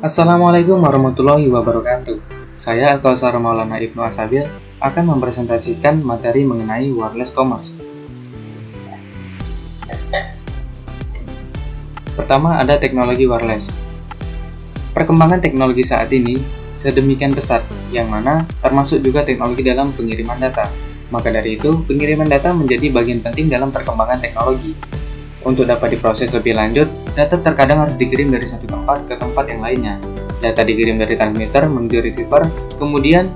Assalamualaikum warahmatullahi wabarakatuh. Saya Al-Kausar Maulana Ibnu Asabil akan mempresentasikan materi mengenai wireless commerce. Pertama ada teknologi wireless. Perkembangan teknologi saat ini sedemikian pesat, yang mana termasuk juga teknologi dalam pengiriman data. Maka dari itu, pengiriman data menjadi bagian penting dalam perkembangan teknologi. Untuk dapat diproses lebih lanjut, data terkadang harus dikirim dari satu tempat ke tempat yang lainnya. Data dikirim dari transmitter menuju receiver, kemudian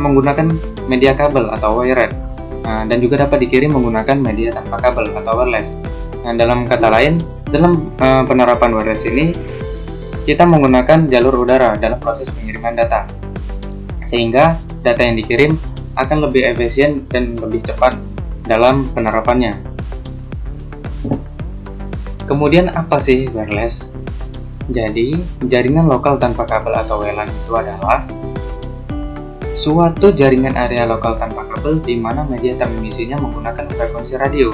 menggunakan media kabel atau wired, dan juga dapat dikirim menggunakan media tanpa kabel atau wireless. Dalam kata lain, dalam penerapan wireless ini, kita menggunakan jalur udara dalam proses pengiriman data, sehingga data yang dikirim akan lebih efisien dan lebih cepat dalam penerapannya. Kemudian apa sih wireless? Jadi, jaringan lokal tanpa kabel atau WLAN itu adalah suatu jaringan area lokal tanpa kabel di mana media transmisinya menggunakan frekuensi radio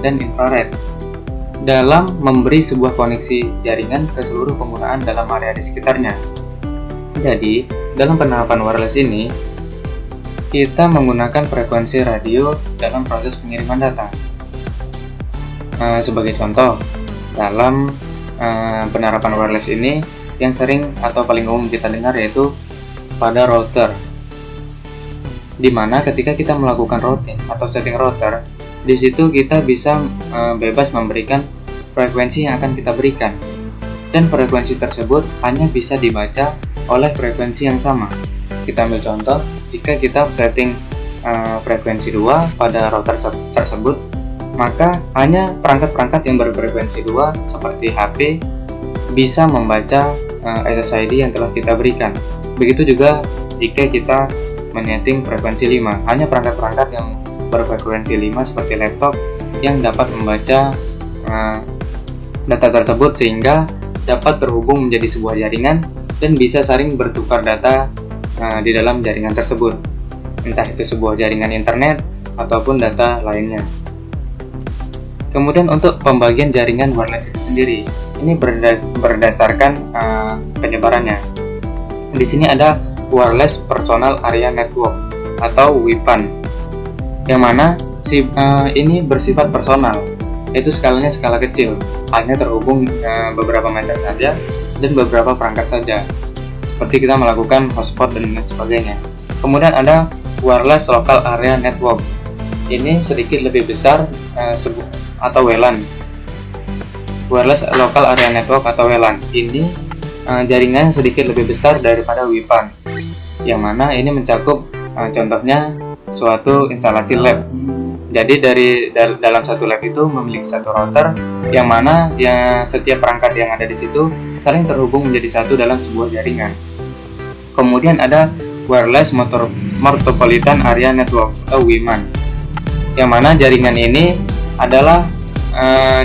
dan infrared dalam memberi sebuah koneksi jaringan ke seluruh penggunaan dalam area di sekitarnya. Jadi, dalam penerapan wireless ini, kita menggunakan frekuensi radio dalam proses pengiriman data. Sebagai contoh, dalam penerapan wireless ini yang sering atau paling umum kita dengar yaitu pada router, dimana ketika kita melakukan routing atau setting router, di situ kita bisa bebas memberikan frekuensi yang akan kita berikan, dan frekuensi tersebut hanya bisa dibaca oleh frekuensi yang sama. Kita ambil contoh, jika kita setting frekuensi 2 pada router tersebut, maka hanya perangkat-perangkat yang berfrekuensi 2 seperti HP bisa membaca SSID yang telah kita berikan. Begitu juga jika kita menyeting frekuensi 5, hanya perangkat-perangkat yang berfrekuensi 5 seperti laptop yang dapat membaca data tersebut sehingga dapat terhubung menjadi sebuah jaringan dan bisa saling bertukar data di dalam jaringan tersebut, entah itu sebuah jaringan internet ataupun data lainnya. Kemudian untuk pembagian jaringan wireless itu sendiri, ini berdasarkan penyebarannya. Di sini ada Wireless Personal Area Network atau WPAN, yang mana ini bersifat personal, yaitu skalanya skala kecil, hanya terhubung beberapa meter saja dan beberapa perangkat saja, seperti kita melakukan hotspot dan lain sebagainya. Kemudian ada Wireless Local Area Network, ini sedikit lebih besar atau WLAN. Wireless Local Area Network atau WLAN ini jaringan sedikit lebih besar daripada WPAN, yang mana ini mencakup contohnya suatu instalasi lab. Jadi dalam satu lab itu memiliki satu router, yang mana setiap perangkat yang ada di situ saling terhubung menjadi satu dalam sebuah jaringan. Kemudian ada Wireless Metropolitan Area Network atau WMAN, yang mana jaringan ini adalah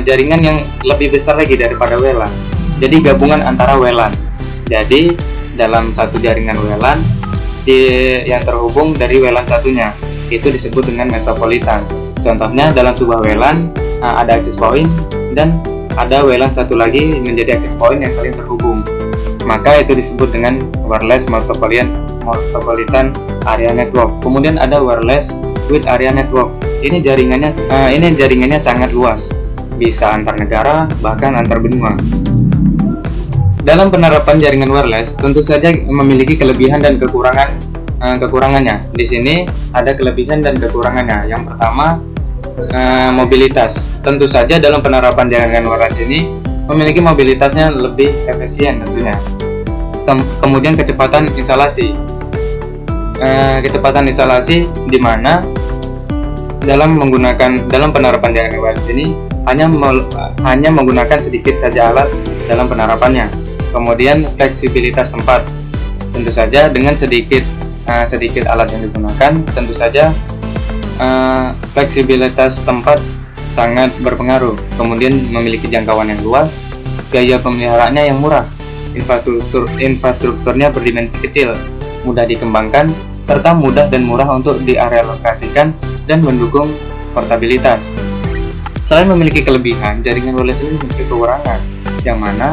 jaringan yang lebih besar lagi daripada WLAN. Jadi gabungan antara WLAN. Jadi dalam satu jaringan WLAN yang terhubung dari WLAN satunya, itu disebut dengan metropolitan. Contohnya dalam sebuah WLAN ada access point dan ada WLAN satu lagi menjadi access point yang saling terhubung. Maka itu disebut dengan Wireless Metropolitan Area Network. Kemudian ada Wireless Wide Area Network. Ini jaringannya sangat luas, bisa antar negara bahkan antar benua. Dalam penerapan jaringan wireless tentu saja memiliki kelebihan dan kekurangannya. Di sini ada kelebihan dan kekurangannya. Yang pertama, mobilitas. Tentu saja dalam penerapan jaringan wireless ini memiliki mobilitasnya lebih efisien tentunya. Kemudian kecepatan instalasi. Kecepatan instalasi di mana dalam penerapan jaringan wireless ini hanya menggunakan sedikit saja alat dalam penerapannya. Kemudian fleksibilitas tempat, tentu saja dengan sedikit alat yang digunakan, tentu saja fleksibilitas tempat sangat berpengaruh. Kemudian memiliki jangkauan yang luas, biaya pemeliharaannya yang murah, infrastrukturnya berdimensi kecil, mudah dikembangkan, serta mudah dan murah untuk dialokasikan dan mendukung portabilitas. Selain memiliki kelebihan, jaringan wireless ini memiliki kekurangan, yang mana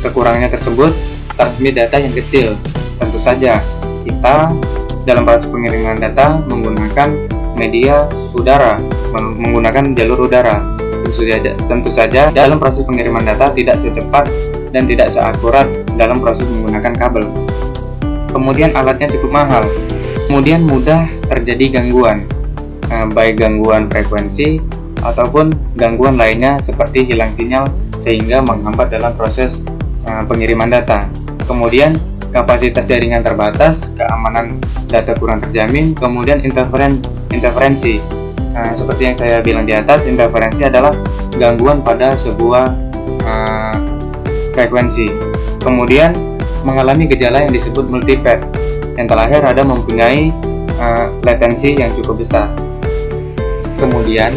kekurangannya tersebut transmit data yang kecil. Tentu saja kita dalam proses pengiriman data menggunakan media udara, menggunakan jalur udara. Tentu saja dalam proses pengiriman data tidak secepat dan tidak seakurat dalam proses menggunakan kabel. Kemudian alatnya cukup mahal. Kemudian mudah terjadi gangguan, baik gangguan frekuensi ataupun gangguan lainnya seperti hilang sinyal sehingga menghambat dalam proses pengiriman data. Kemudian kapasitas jaringan terbatas, keamanan data kurang terjamin, kemudian interferensi. Seperti yang saya bilang di atas, interferensi adalah gangguan pada sebuah frekuensi. Kemudian mengalami gejala yang disebut multipath. Yang terakhir ada mempunyai latensi yang cukup besar. Kemudian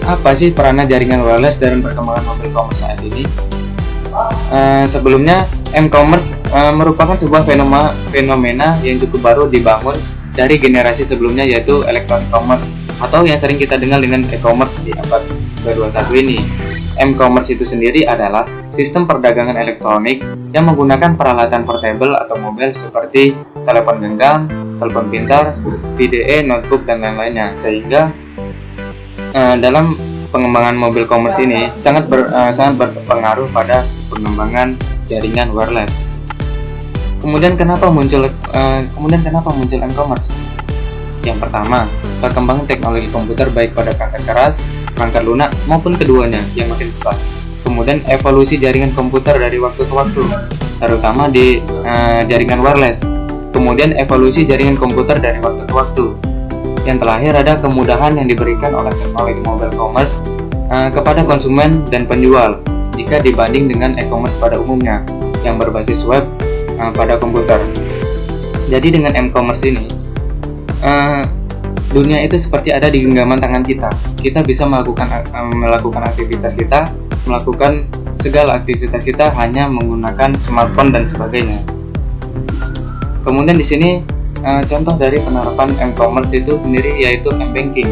apa sih peranan jaringan wireless dalam perkembangan mobil commerce saat ini? Sebelumnya m-commerce merupakan sebuah fenomena yang cukup baru dibangun dari generasi sebelumnya, yaitu electronic commerce atau yang sering kita dengar dengan e-commerce di abad ke-21 ini. M-commerce itu sendiri adalah sistem perdagangan elektronik yang menggunakan peralatan portable atau mobile seperti telepon genggam, telepon pintar, PDA, notebook, dan lain-lainnya, sehingga dalam pengembangan mobil commerce ini sangat berpengaruh pada pengembangan jaringan wireless. Kemudian kenapa muncul m-commerce? Yang pertama, perkembangan teknologi komputer baik pada perangkat keras, perangkat lunak maupun keduanya yang makin pesat. Kemudian evolusi jaringan komputer dari waktu ke waktu, terutama di jaringan wireless. Kemudian evolusi jaringan komputer dari waktu ke waktu. Yang terakhir ada kemudahan yang diberikan oleh teknologi mobile commerce kepada konsumen dan penjual jika dibanding dengan e-commerce pada umumnya yang berbasis web pada komputer. Jadi dengan m-commerce ini dunia itu seperti ada di genggaman tangan kita. Kita bisa melakukan aktivitas kita, melakukan segala aktivitas kita hanya menggunakan smartphone dan sebagainya. Kemudian di sini contoh dari penerapan m-commerce itu sendiri yaitu m-banking.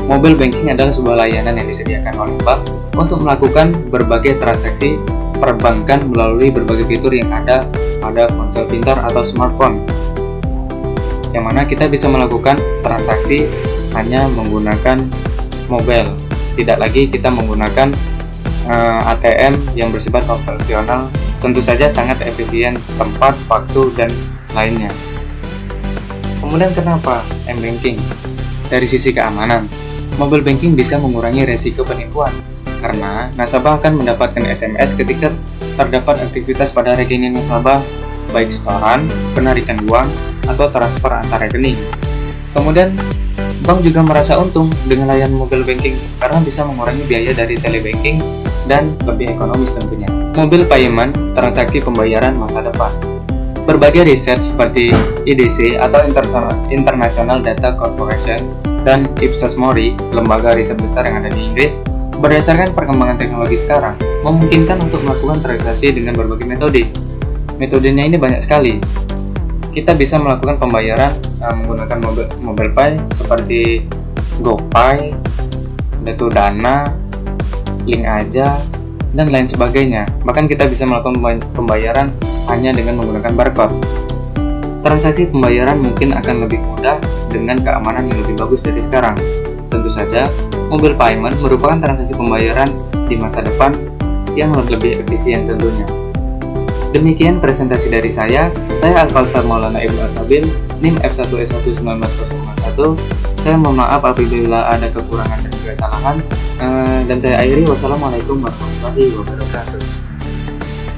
Mobile banking adalah sebuah layanan yang disediakan oleh bank untuk melakukan berbagai transaksi perbankan melalui berbagai fitur yang ada pada ponsel pintar atau smartphone, yang mana kita bisa melakukan transaksi hanya menggunakan mobile. Tidak lagi kita menggunakan ATM yang bersifat operasional. Tentu saja sangat efisien tempat, waktu, dan lainnya. Kemudian kenapa m-banking? Dari sisi keamanan, mobile banking bisa mengurangi resiko penipuan karena nasabah akan mendapatkan SMS ketika terdapat aktivitas pada rekening nasabah, baik setoran, penarikan uang, atau transfer antar rekening. Kemudian, bank juga merasa untung dengan layanan mobile banking karena bisa mengurangi biaya dari telebanking dan lebih ekonomis tentunya. Mobile payment, transaksi pembayaran masa depan. Berbagai riset seperti IDC atau International Data Corporation dan Ipsos Mori, lembaga riset besar yang ada di Inggris, berdasarkan perkembangan teknologi sekarang, memungkinkan untuk melakukan transaksi dengan berbagai metode. Metodenya ini banyak sekali. Kita bisa melakukan pembayaran menggunakan mobile pay seperti GoPay, Dana, Link Aja, dan lain sebagainya. Bahkan kita bisa melakukan pembayaran hanya dengan menggunakan barcode. Transaksi pembayaran mungkin akan lebih mudah dengan keamanan yang lebih bagus dari sekarang. Tentu saja, mobile payment merupakan transaksi pembayaran di masa depan yang lebih efisien tentunya. Demikian presentasi dari saya Al-Fawzar Maulana Ibnu Al-Sabil, NIM F1S11901. Saya mohon maaf apabila ada kekurangan dan kesalahan, dan saya akhiri. Wassalamualaikum warahmatullahi wabarakatuh.